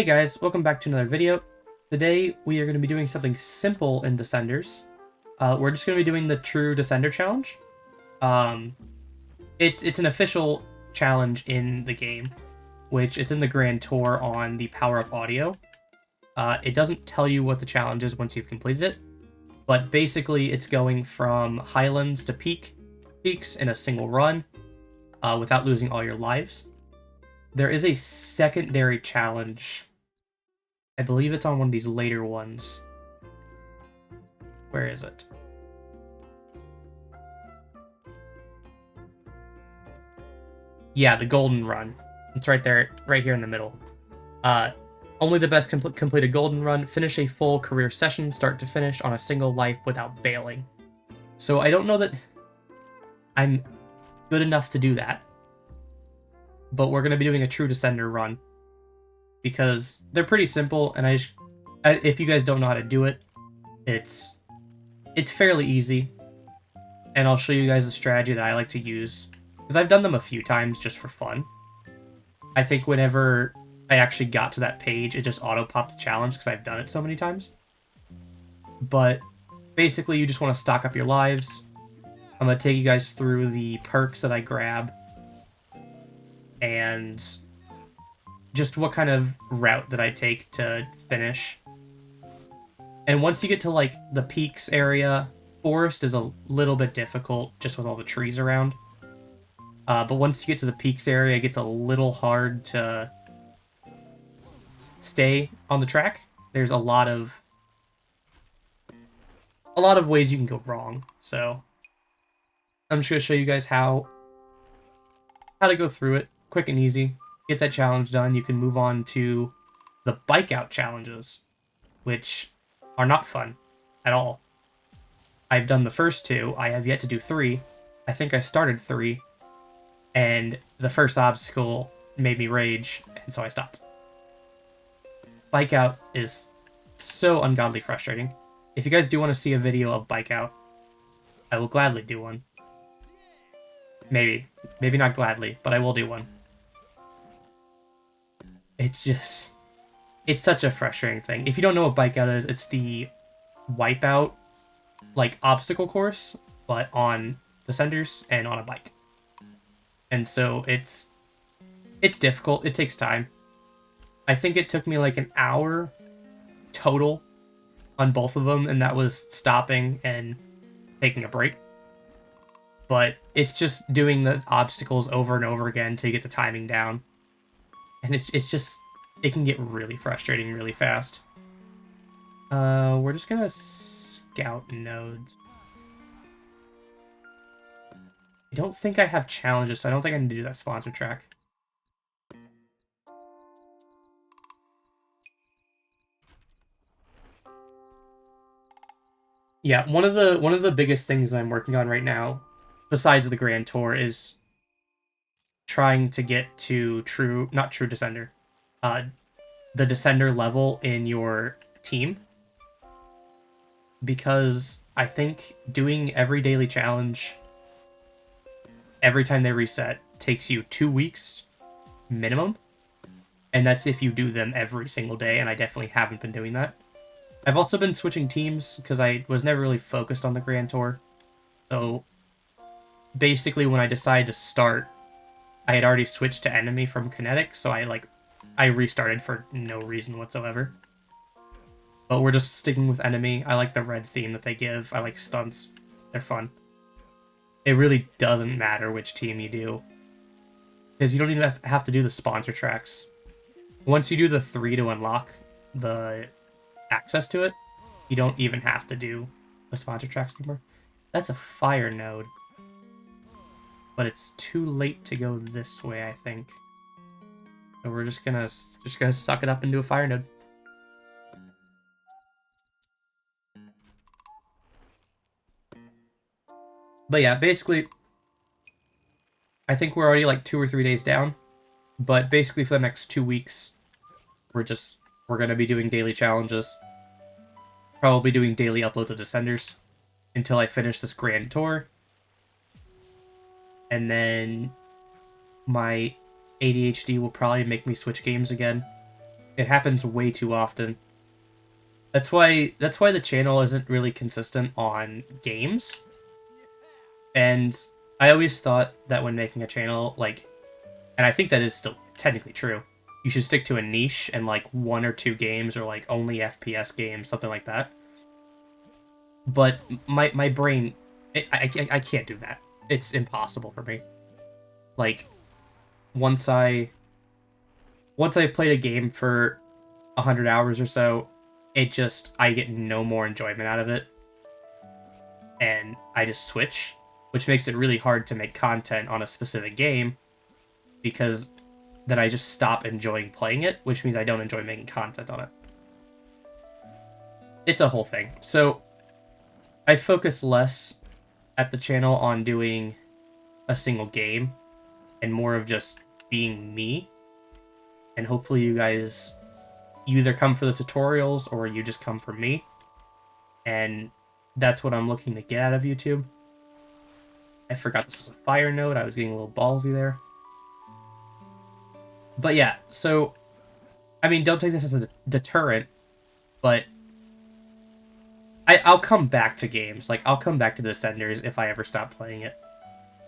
Hey guys, welcome back to another video. Today we are going to be doing something simple in Descenders. We're just going to be doing the True Descender Challenge. It's an official challenge in the game, which it's in the Grand Tour on the Power Up Audio. It doesn't tell you what the challenge is once you've completed it, but basically it's going from Highlands to peaks in a single run without losing all your lives. There is a secondary challenge. I believe it's on one of these later ones. Where is it? Yeah, the golden run. It's right there, right here in the middle. Only the best complete a golden run, finish a full career session, start to finish, on a single life without bailing. So I don't know that I'm good enough to do that. But we're going to be doing a True Descender run. Because they're pretty simple, and if you guys don't know how to do it, it's fairly easy. And I'll show you guys a strategy that I like to use. Because I've done them a few times just for fun. I think whenever I actually got to that page, it just auto-popped the challenge because I've done it so many times. But basically, you just want to stock up your lives. I'm going to take you guys through the perks that I grab. And just what kind of route that I take to finish. And once you get to, like, the peaks area, forest is a little bit difficult just with all the trees around. But once you get to the peaks area, it gets a little hard to stay on the track. There's a lot of ways you can go wrong. So I'm just going to show you guys how to go through it, quick and easy. Get that challenge done, you can move on to the bike out challenges, which are not fun at all. I've done the first two. I have yet to do 3. I think I started 3, and the first obstacle made me rage, and so I stopped. Bike out is so ungodly frustrating. If you guys do want to see a video of bike out, I will gladly do one. Maybe not gladly, but I will do one. It's such a frustrating thing. If you don't know what bike out is, it's the wipeout, like, obstacle course, but on Descenders and on a bike. And so it's difficult. It takes time. I think it took me like an hour total on both of them, and that was stopping and taking a break. But it's just doing the obstacles over and over again to get the timing down. And it can get really frustrating really fast. We're just gonna scout nodes. I don't think I have challenges, so I don't think I need to do that sponsor track. Yeah, one of the biggest things I'm working on right now, besides the Grand Tour, is trying to get to not True Descender, the Descender level in your team. Because I think doing every daily challenge every time they reset takes you 2 weeks minimum. And that's if you do them every single day, and I definitely haven't been doing that. I've also been switching teams because I was never really focused on the Grand Tour. So basically when I decided to start, I had already switched to enemy from kinetic, so I restarted for no reason whatsoever. But we're just sticking with enemy. I like the red theme that they give. I like stunts. They're fun. It really doesn't matter which team you do, because you don't even have to do the sponsor tracks. Once you do the 3 to unlock the access to it, you don't even have to do the sponsor tracks anymore. That's a fire node. But it's too late to go this way, I think. So we're just gonna suck it up and do a fire node. But yeah, basically, I think we're already like 2 or 3 days down. But basically for the next 2 weeks, we're gonna be doing daily challenges. Probably doing daily uploads of Descenders until I finish this Grand Tour. And then my ADHD will probably make me switch games again. It happens way too often. That's why the channel isn't really consistent on games. And I always thought that when making a channel, like, and I think that is still technically true, you should stick to a niche and like 1 or 2 games or like only FPS games, something like that. But my brain, I can't do that. It's impossible for me. Like once I played a game for 100 hours or so, I get no more enjoyment out of it, and I just switch, which makes it really hard to make content on a specific game because then I just stop enjoying playing it, which means I don't enjoy making content on it. It's a whole thing. So I focus less at the channel on doing a single game and more of just being me. And hopefully you guys, you either come for the tutorials or you just come for me. And that's what I'm looking to get out of YouTube. I forgot this was a fire node. I was getting a little ballsy there. But yeah, so, I mean, don't take this as a deterrent, but I'll come back to games. Like, I'll come back to Descenders if I ever stop playing it.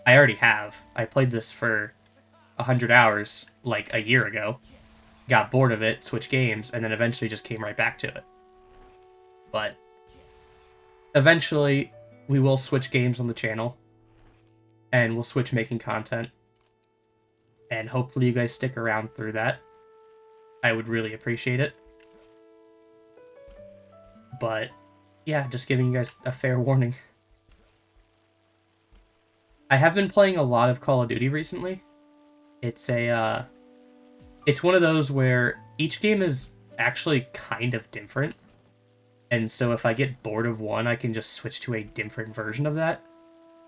I already have. I played this for 100 hours, like, a year ago. Got bored of it, switched games, and then eventually just came right back to it. But eventually, we will switch games on the channel, and we'll switch making content. And hopefully you guys stick around through that. I would really appreciate it. But yeah, just giving you guys a fair warning. I have been playing a lot of Call of Duty recently. It's one of those where each game is actually kind of different. And so if I get bored of one, I can just switch to a different version of that,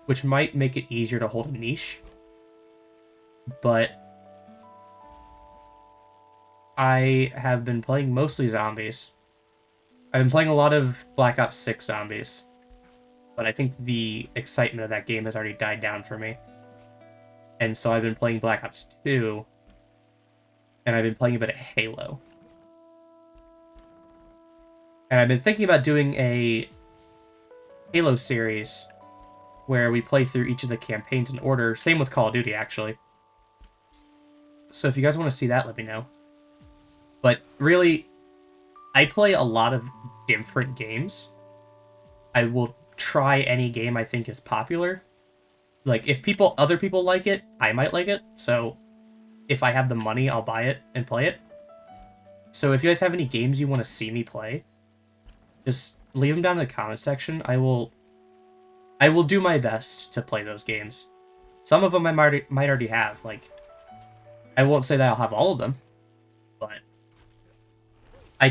which might make it easier to hold a niche. But I have been playing mostly zombies. I've been playing a lot of Black Ops 6 zombies, but I think the excitement of that game has already died down for me. And so I've been playing Black Ops 2, and I've been playing a bit of Halo. And I've been thinking about doing a Halo series where we play through each of the campaigns in order. Same with Call of Duty, actually. So if you guys want to see that, let me know. But really, I play a lot of different games. I will try any game I think is popular. Like, if other people like it, I might like it. So if I have the money, I'll buy it and play it. So if you guys have any games you want to see me play, just leave them down in the comment section. I will do my best to play those games. Some of them I might already have. Like, I won't say that I'll have all of them, but I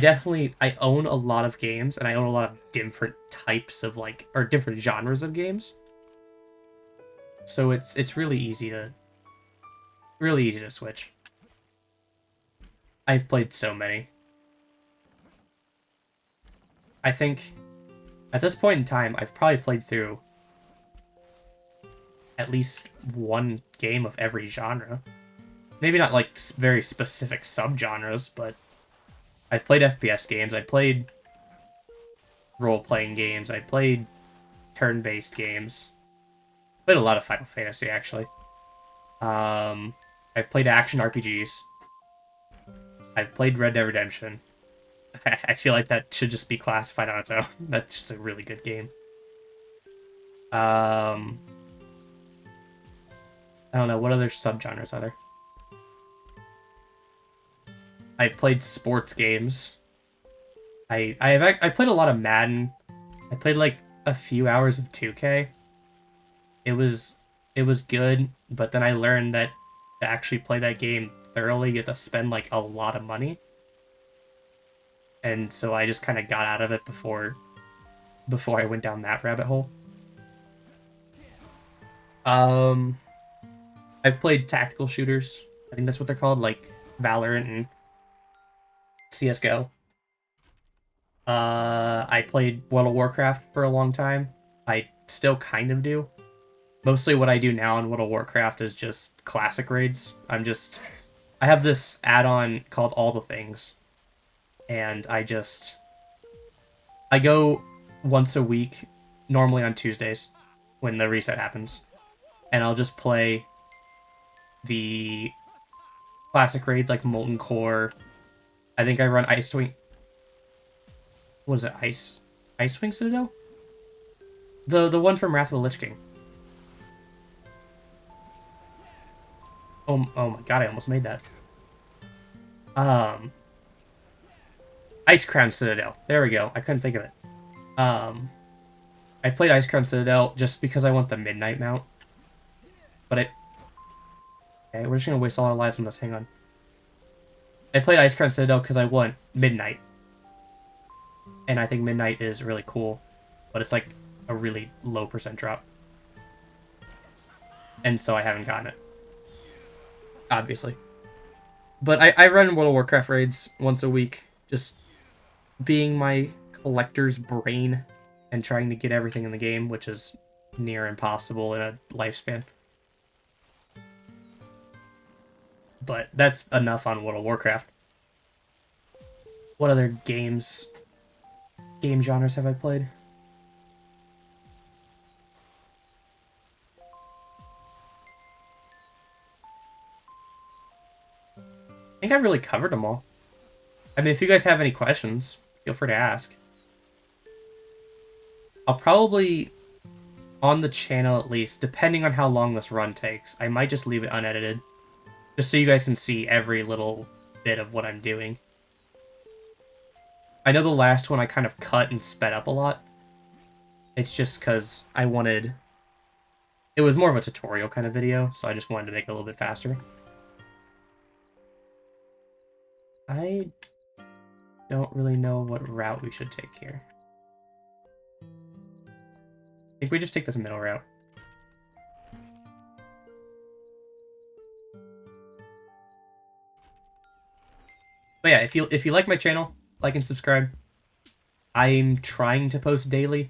own a lot of games, and I own a lot of different types of, like, or different genres of games. So it's really easy to switch. I've played so many. I think at this point in time, I've probably played through at least one game of every genre. Maybe not like very specific subgenres, but I've played FPS games, I played role-playing games, I played turn-based games. Played a lot of Final Fantasy, actually. I've played action RPGs. I've played Red Dead Redemption. I feel like that should just be classified on its own. That's just a really good game. I don't know, what other subgenres are there? I played sports games. I played a lot of Madden. I played like a few hours of 2K. It was good, but then I learned that to actually play that game thoroughly, you have to spend like a lot of money. And so I just kind of got out of it before I went down that rabbit hole. I've played tactical shooters. I think that's what they're called, like Valorant and CS:GO. I played World of Warcraft for a long time. I still kind of do. Mostly what I do now in World of Warcraft is just classic raids. I have this add-on called All the Things, and I go once a week, normally on Tuesdays, when the reset happens, and I'll just play the classic raids like Molten Core. I think I run Ice Wing. What is it? Ice Wing Citadel? The one from Wrath of the Lich King. Oh my god, I almost made that. Ice Crown Citadel. There we go. I couldn't think of it. I played Ice Crown Citadel just because I want the Midnight mount. But okay, we're just gonna waste all our lives on this. Hang on. I played Ice Crown Citadel because I want Midnight. And I think Midnight is really cool. But it's like a really low % drop. And so I haven't gotten it. Obviously. But I run World of Warcraft raids once a week. Just being my collector's brain and trying to get everything in the game, which is near impossible in a lifespan. But that's enough on World of Warcraft. What other game genres have I played? I think I've really covered them all. I mean, if you guys have any questions, feel free to ask. I'll probably, on the channel at least, depending on how long this run takes, I might just leave it unedited. Just so you guys can see every little bit of what I'm doing. I know the last one I kind of cut and sped up a lot. It's just because I wanted... It was more of a tutorial kind of video, so I just wanted to make it a little bit faster. I don't really know what route we should take here. I think we just take this middle route. But yeah, if you like my channel, like and subscribe. I'm trying to post daily,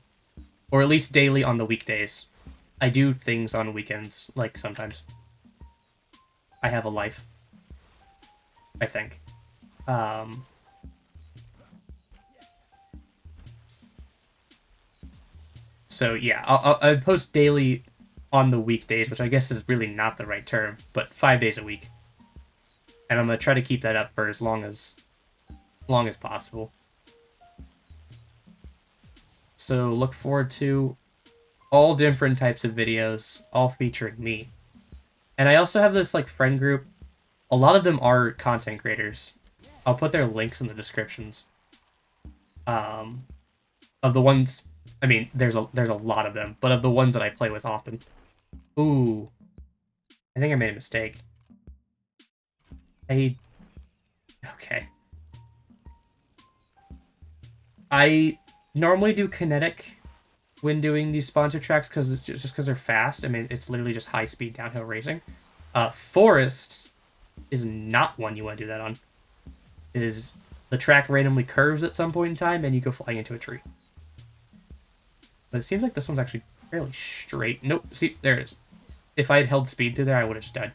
or at least daily on the weekdays. I do things on weekends, like sometimes. I have a life, I think. So yeah, I'll post daily on the weekdays, which I guess is really not the right term, but 5 days a week. And I'm gonna try to keep that up for as long as possible. So look forward to all different types of videos, all featuring me. And I also have this like friend group. A lot of them are content creators. I'll put their links in the descriptions. Of the ones, I mean, there's a lot of them, but of the ones that I play with often. Ooh, I think I made a mistake. Okay. I normally do kinetic when doing these sponsor tracks because it's just because they're fast. I mean, it's literally just high speed downhill racing. Forest is not one you want to do that on. It is the track randomly curves at some point in time and you go flying into a tree. But it seems like this one's actually fairly straight. Nope. See, there it is. If I had held speed through there, I would have just died.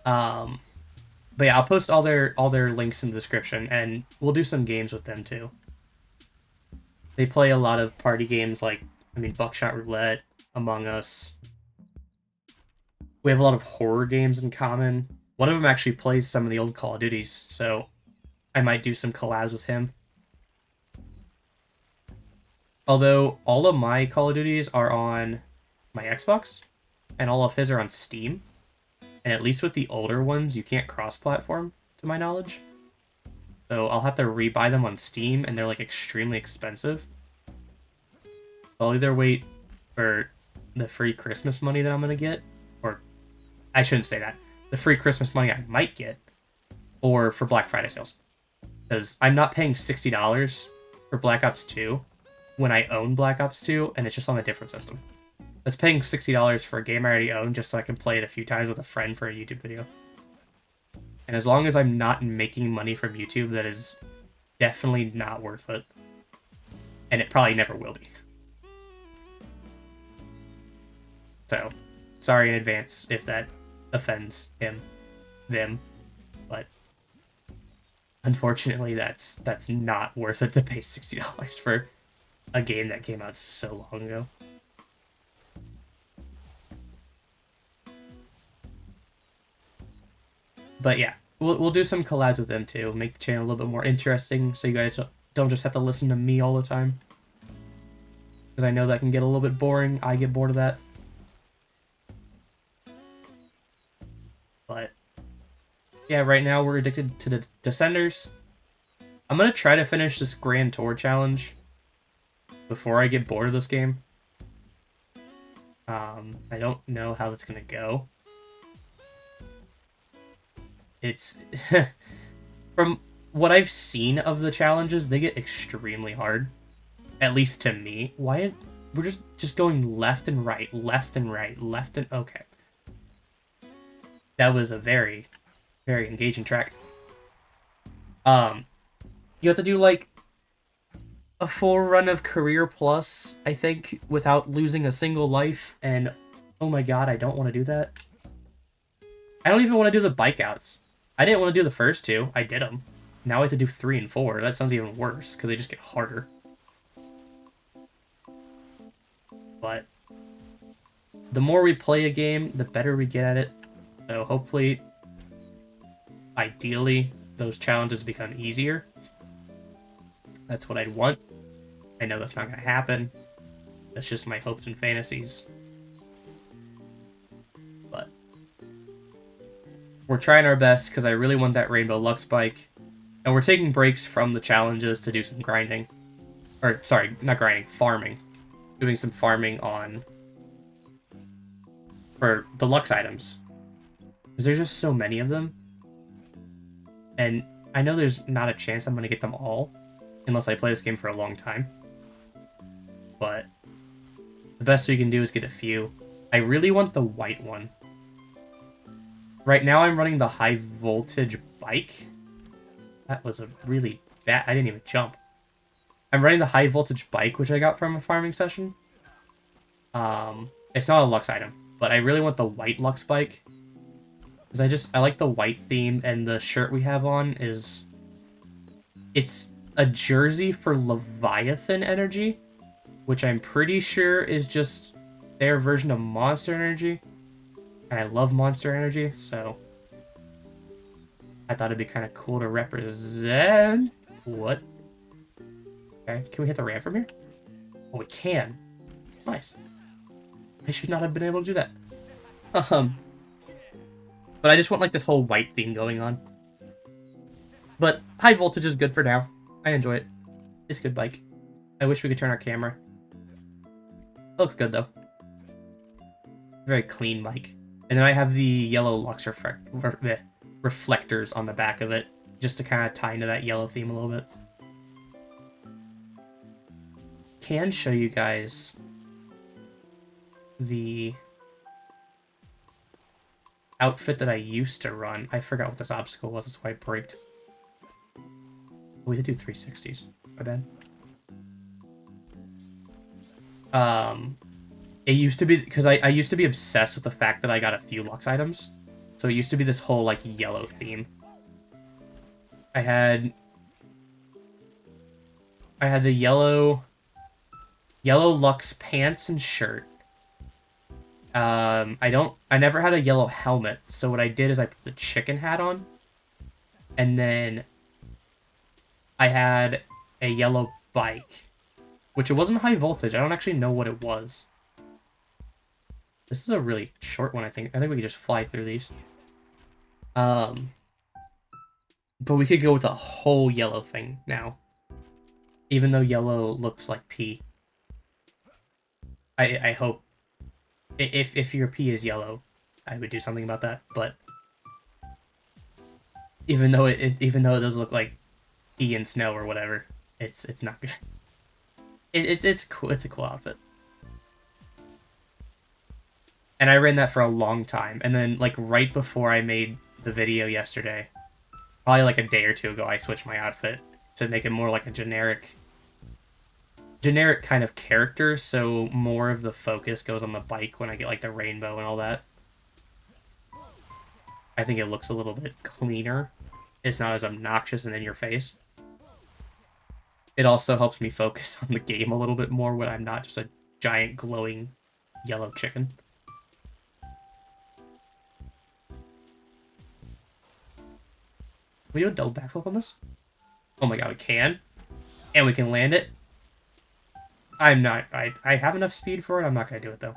But yeah, I'll post all their links in the description, and we'll do some games with them too. They play a lot of party games like, I mean, Buckshot Roulette, Among Us. We have a lot of horror games in common. One of them actually plays some of the old Call of Duties, so I might do some collabs with him. Although all of my Call of Duties are on my Xbox, and all of his are on Steam. And at least with the older ones, you can't cross-platform, to my knowledge. So I'll have to rebuy them on Steam, and they're like extremely expensive. I'll either wait for the free Christmas money that I'm going to get, or I shouldn't say that. The free Christmas money I might get, or for Black Friday sales. Because I'm not paying $60 for Black Ops 2 when I own Black Ops 2, and it's just on a different system. That's paying $60 for a game I already own just so I can play it a few times with a friend for a YouTube video. And as long as I'm not making money from YouTube, that is definitely not worth it. And it probably never will be. So, sorry in advance if that offends them. But unfortunately, that's not worth it to pay $60 for a game that came out so long ago. But yeah, we'll do some collabs with them too, make the channel a little bit more interesting, so you guys don't just have to listen to me all the time. Because I know that can get a little bit boring. I get bored of that. But yeah, right now we're addicted to the Descenders. I'm gonna try to finish this Grand Tour challenge before I get bored of this game. I don't know how that's gonna go. It's from what I've seen of the challenges, they get extremely hard. At least to me. Why we're just going left and right, left and right, left and okay. That was a very, very engaging track. You have to do like a full run of Career Plus, I think, without losing a single life, and oh my god, I don't want to do that. I don't even want to do the bike outs. I didn't want to do the first two. I did them. Now I have to do 3 and 4. That sounds even worse, because they just get harder. But the more we play a game, the better we get at it. So hopefully, ideally, those challenges become easier. That's what I'd want. I know that's not going to happen. That's just my hopes and fantasies. But we're trying our best because I really want that Rainbow Lux bike. And we're taking breaks from the challenges to do some grinding. Or, sorry, not grinding, farming. Doing some farming on... for deluxe items. Because there's just so many of them. And I know there's not a chance I'm going to get them all. Unless I play this game for a long time. But the best we can do is get a few. I really want the white one. Right now I'm running the high voltage bike. That was a really bad... I didn't even jump. I'm running the high voltage bike, which I got from a farming session. It's not a Lux item, but I really want the white Lux bike. Because I like the white theme, and the shirt we have on is... It's a jersey for Leviathan energy, which I'm pretty sure is just their version of Monster Energy. And I love Monster Energy, so I thought it'd be kind of cool to represent. What? Okay, can we hit the ramp from here? Oh, we can. Nice. I should not have been able to do that. But I just want like this whole white theme going on. But high voltage is good for now. I enjoy it. It's a good bike. I wish we could turn our camera. It looks good though. Very clean bike. And then I have the yellow Lux reflectors on the back of it, just to kind of tie into that yellow theme a little bit. Can show you guys the outfit that I used to run. I forgot what this obstacle was, that's why I braked. We did do 360s. My bad. It used to be, because I used to be obsessed with the fact that I got a few Lux items. So it used to be this whole, like, yellow theme. I had the yellow Lux pants and shirt. I never had a yellow helmet, so what I did is I put the chicken hat on. And then I had a yellow bike, which it wasn't high voltage. I don't actually know what it was. This is a really short one, I think. I think we could just fly through these. But we could go with a whole yellow thing now. Even though yellow looks like pee. I hope... If your pee is yellow, I would do something about that, but... Even though it does look like pee and snow or whatever, it's not good. It's cool. It's a cool outfit. And I ran that for a long time. And then, like, right before I made the video yesterday, probably like a day or two ago, I switched my outfit to make it more like a generic kind of character, so more of the focus goes on the bike when I get, like, the rainbow and all that. I think it looks a little bit cleaner. it's not as obnoxious and in your face. It also helps me focus on the game a little bit more when I'm not just a giant glowing yellow chicken. Can we do a double backflip on this? Oh my god, we can. And we can land it. I'm not... I have enough speed for it. I'm not going to do it, though.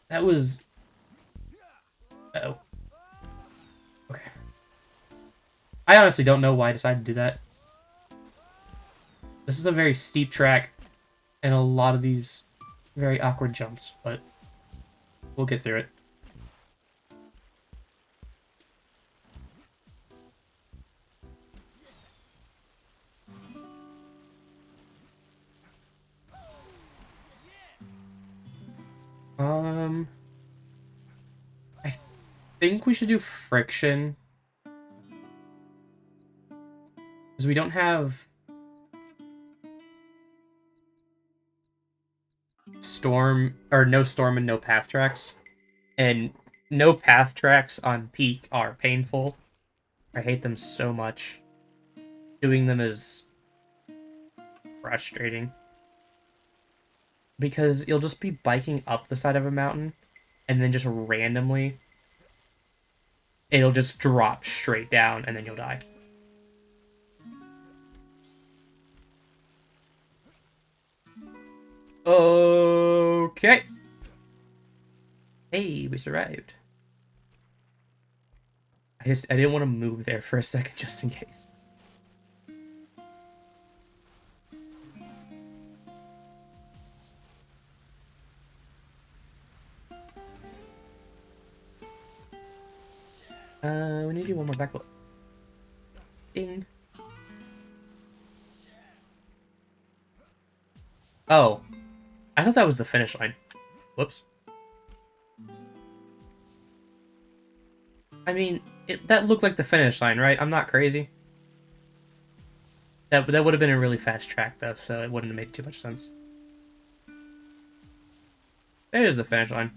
That was... Uh-oh. Okay. I honestly don't know why I decided to do that. This is a very steep track, and a lot of these very awkward jumps, but we'll get through it. I think we should do friction. Because we don't have storm, or no storm and no path tracks. And no path tracks on peak are painful. I hate them so much. Doing them is frustrating. Because you'll just be biking up the side of a mountain, and then just randomly, it'll just drop straight down, and then you'll die. Okay. Hey, we survived. I didn't want to move there for a second just in case. We need to do one more backflip. Ding. Oh. I thought that was the finish line. Whoops. I mean, that looked like the finish line, right? I'm not crazy. That would have been a really fast track, though, so it wouldn't have made too much sense. There's the finish line.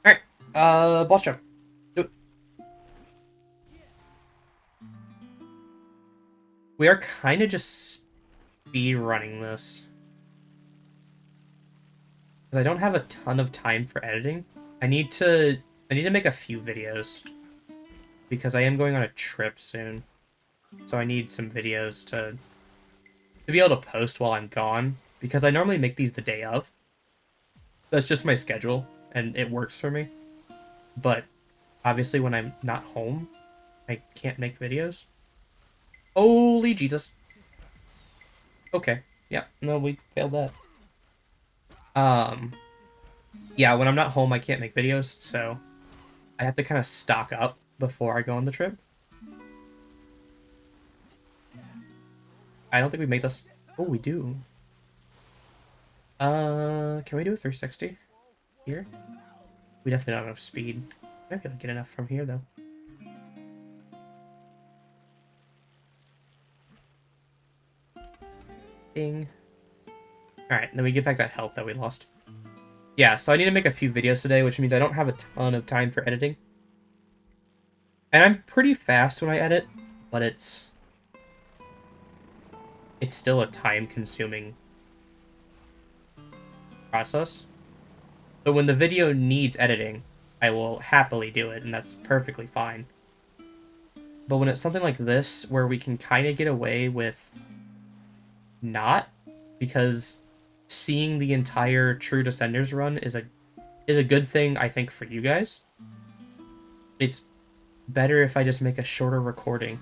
Alright, boss jump. Do it. We are kind of just speed running this. Because I don't have a ton of time for editing. I need to make a few videos. Because I am going on a trip soon. So I need some videos to be able to post while I'm gone. Because I normally make these the day of. That's just my schedule, and it works for me. But obviously when I'm not home, I can't make videos. Holy Jesus. Okay. Yeah, no, we failed that. Yeah, when I'm not home, I can't make videos, so I have to kind of stock up before I go on the trip. I don't think we made this. Oh, we do. Can we do a 360 here? We definitely don't have enough speed. Might be able to get enough from here, though. Ding. Alright, then we get back that health that we lost. Yeah, so I need to make a few videos today, which means I don't have a ton of time for editing. And I'm pretty fast when I edit, but it's still a time-consuming process. So when the video needs editing, I will happily do it, and that's perfectly fine. But when it's something like this, where we can kind of get away with not, because seeing the entire True Descenders run is a good thing, I think, for you guys. It's better if I just make a shorter recording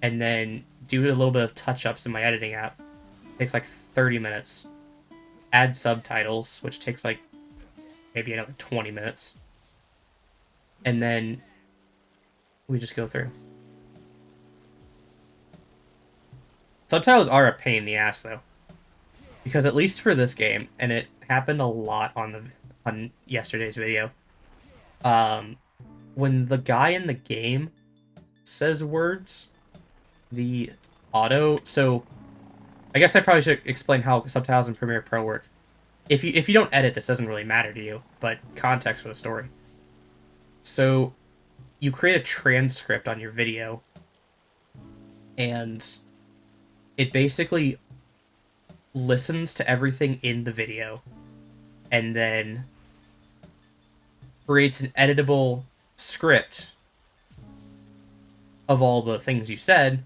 and then do a little bit of touch-ups in my editing app. It takes like 30 minutes. Add subtitles, which takes like maybe another 20 minutes. And then we just go through. Subtitles are a pain in the ass, though. Because at least for this game, and it happened a lot on yesterday's video, when the guy in the game says words, the auto... So, I guess I probably should explain how subtitles in Premiere Pro work. if you don't edit, this doesn't really matter to you, but context for the story. So you create a transcript on your video, and it basically listens to everything in the video and then creates an editable script of all the things you said,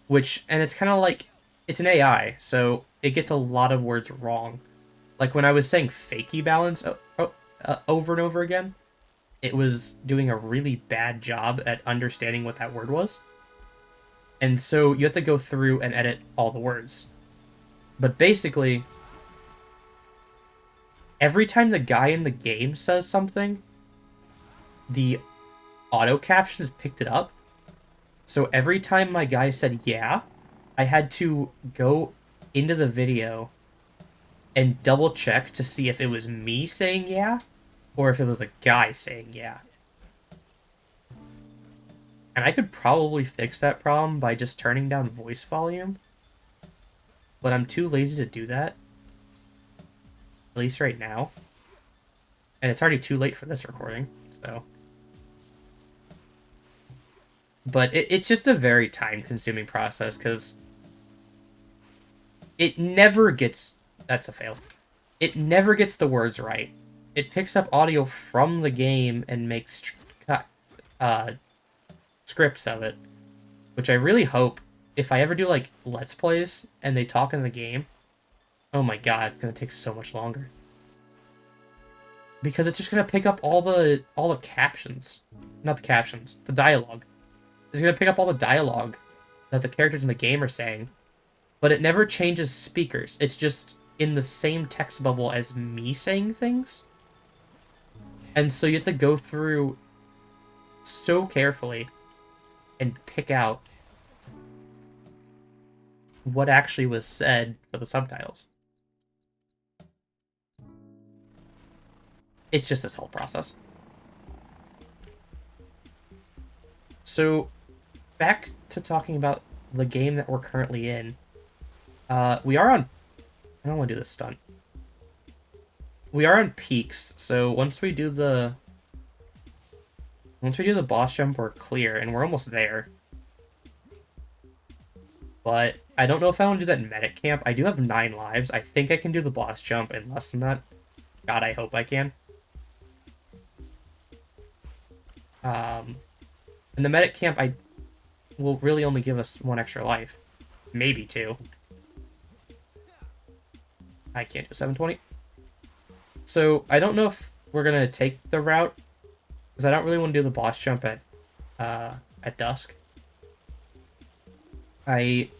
and it's kind of like, it's an AI, so it gets a lot of words wrong. Like when I was saying fakey balance over and over again, it was doing a really bad job at understanding what that word was. And so you have to go through and edit all the words. But basically, every time the guy in the game says something, the auto captions picked it up. So every time my guy said yeah, I had to go into the video and double check to see if it was me saying yeah or if it was the guy saying yeah. And I could probably fix that problem by just turning down voice volume, but I'm too lazy to do that, at least right now. And it's already too late for this recording, so. But it's just a very time-consuming process, because it never gets... That's a fail. It never gets the words right. It picks up audio from the game and makes scripts of it, which I really hope, if I ever do, like, Let's Plays, and they talk in the game, oh my god, it's gonna take so much longer. Because it's just gonna pick up all the captions. Not the captions, the dialogue. It's gonna pick up all the dialogue that the characters in the game are saying, but it never changes speakers. It's just in the same text bubble as me saying things. And so you have to go through so carefully and pick out what actually was said for the subtitles. It's just this whole process. So, back to talking about the game that we're currently in. We are on... I don't want to do this stunt. We are on peaks, so once we do the boss jump, we're clear, and we're almost there. But I don't know if I want to do that in medic camp. I do have 9 lives. I think I can do the boss jump in less than that. God, I hope I can. In the medic camp, I will really only give us 1 extra life. Maybe 2. I can't do 720. So, I don't know if we're going to take the route, because I don't really want to do the boss jump at dusk. I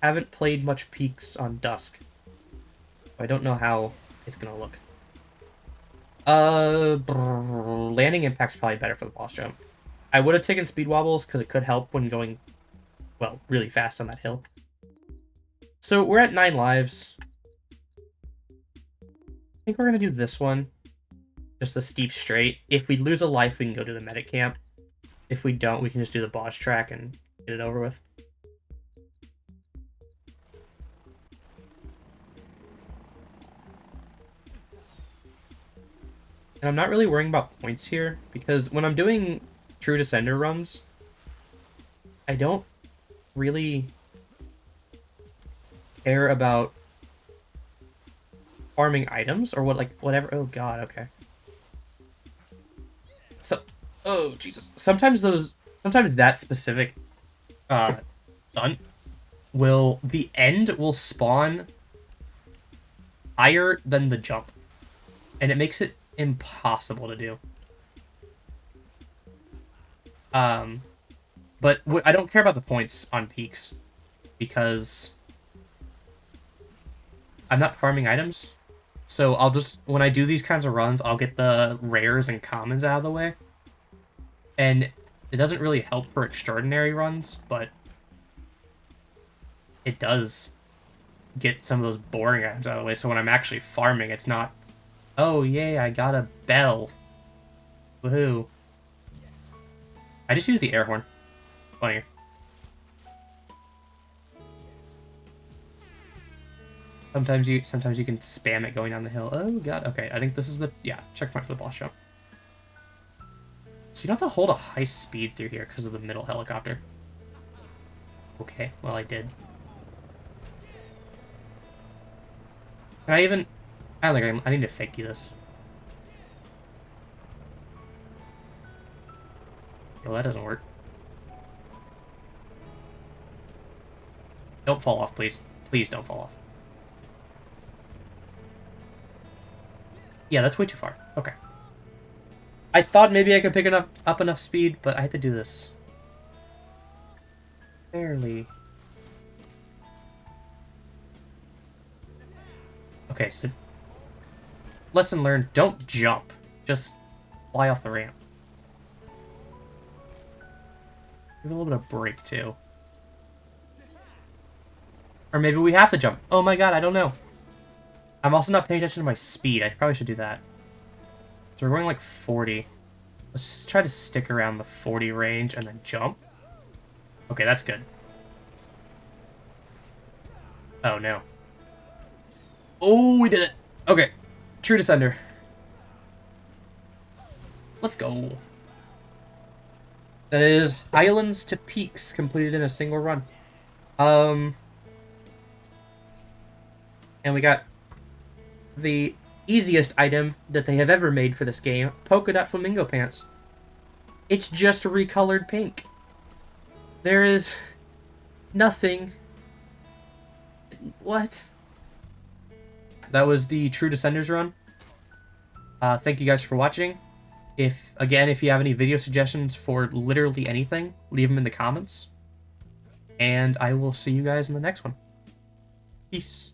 haven't played much peaks on dusk, so I don't know how it's going to look. Landing impact's probably better for the boss jump. I would have taken speed wobbles, because it could help when going, well, really fast on that hill. So, we're at 9 lives. I think we're going to do this one. Just the steep straight. If we lose a life, we can go to the medic camp. If we don't, we can just do the boss track and get it over with. And I'm not really worrying about points here, because when I'm doing True Descender runs, I don't really care about farming items or whatever. Oh god, okay. So, oh Jesus. Sometimes that specific stunt the end will spawn higher than the jump, and it makes it impossible to do. But I don't care about the points on peaks, because I'm not farming items. So I'll just, when I do these kinds of runs, I'll get the rares and commons out of the way. And it doesn't really help for extraordinary runs, but it does get some of those boring items out of the way. So when I'm actually farming, it's not, oh yay, I got a bell. Woohoo. I just used the air horn. Funnier. Sometimes you can spam it going down the hill. Oh god. Okay, I think this is the checkpoint for the boss jump. So you don't have to hold a high speed through here because of the middle helicopter. Okay, well I did. Can I even? I don't think I need to fake you this. Well, that doesn't work. Don't fall off, please. Please don't fall off. Yeah, that's way too far. Okay. I thought maybe I could pick up enough speed, but I had to do this. Barely. Okay, so... lesson learned, don't jump. Just fly off the ramp. Give a little bit of break, too. Or maybe we have to jump. Oh my god, I don't know. I'm also not paying attention to my speed. I probably should do that. So we're going like 40. Let's just try to stick around the 40 range and then jump. Okay, that's good. Oh, no. Oh, we did it. Okay. True Descender. Let's go. That is Highlands to Peaks completed in a single run. And we got the easiest item that they have ever made for this game, Polka Dot Flamingo Pants. It's just recolored pink. There is nothing. What? That was the True Descenders run. Thank you guys for watching. If you have any video suggestions for literally anything, leave them in the comments. And I will see you guys in the next one. Peace.